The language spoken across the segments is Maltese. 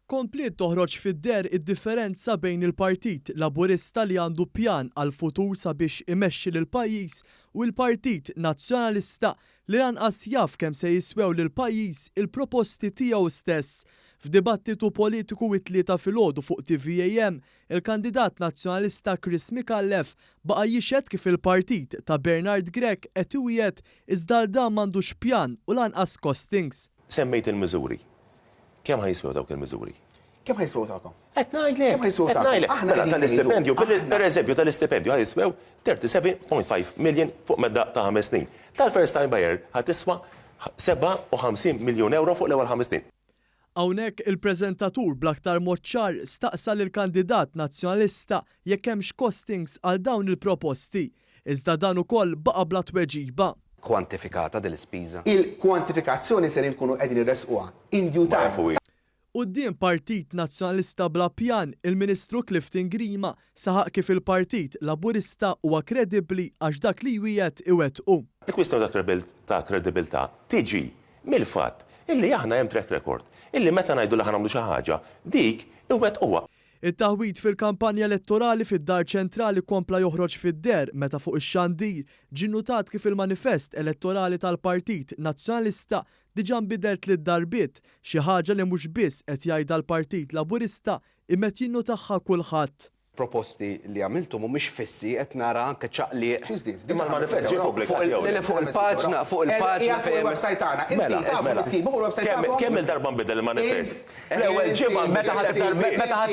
Kompliet toħroġ fid-der id-differenza bejn il-Partit Laburista li għandu pjan għal futur sabiex imexxi lil pajjiż u l-Partit Nazzjonalista li lanqas jaf kemm se jiswew lil pajjiż il-proposti tiegħu stess. F'dibattitu politiku it-tlieta filgħodu fuq TVAM, il-kandidat nazzjonalista Chris Micallef baqa' jixed kif il-partit ta' Bernard Grech qed iwiegħed iżda dan m'għandux pjan u lanqas costings. Semmejt il-miżuri. Kemm ħajswew dawk il-miżuri? Kemm ħajswew tagħkom? Qed ngħidlek. Kemm ħajswew tagħkom? Mela tal-istipendju, pereżempju tal-istipendju ħajswew 37.5 million fuq medda ta' 5 snin. Tal-first time buyer ħatiswa 57 miljun euro fuq l-ewwel 5 snin. Hawnhekk il-preżentatur bl-aktar mod ċar staqsa lill-kandidat nazzjonalista jekk hemmx costings għal dawn il-proposti. Iżda dan ukoll baqa' bla tweġiba. Kwantifikata dil-ispiża. Il-kwantifikazzjoni se nkunu qegħdin irresquha in due time. Quddiem Partit Nazzjonalista bla pjan, il-Ministru Clifton Grima saħaq kif il-Partit Laburista huwa kredibbli għax dak li jwiegħed iwettqu. Il-kwistjoni ta' kredibilità tiġi mill-fatt illi aħna hemm track record, illi meta ngħidu li ħanagħmlu xi ħaġa, dik iwettquha. Il-taħwit fil-kampanja elettorali fid-Dar Ċentrali kompla joħroġ fid-der meta fuq ix-xandir ġie notat kif il-manifest elettorali tal-Partit Nazzjonalista diġà nbidel 3 darbiet, xi ħaġa li mhux biss qed jgħidha l-Partit Laburista imma jinnotaħħa kulħadd. Proposti li għamiltu mhumiex fissi qed nara anke ċaqliq. X'żdied? Imma l-manifest ġie pubblikat jew. Fuq il-paġna fuq il-website tagħna. Mela, kemm il-darba nbidel il-manifest? Fl-ewwel ġimgħa meta ħadd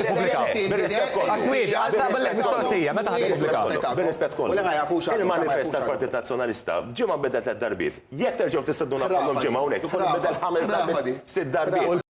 ippubblikaw. Bir-rispett kollu. Għaswieġ, għal mistoqsija, meta ħadd ippubblikaw. Bir-rispett kollu. Il-manifest tal-Partit Nazzjonalista ġimgħa nbidel 3 darbiet. Jekk terġgħu tistednuna bħalhom ġimgħa hawnhekk, ikun nbidel 5 darbiet, 6 darbiet.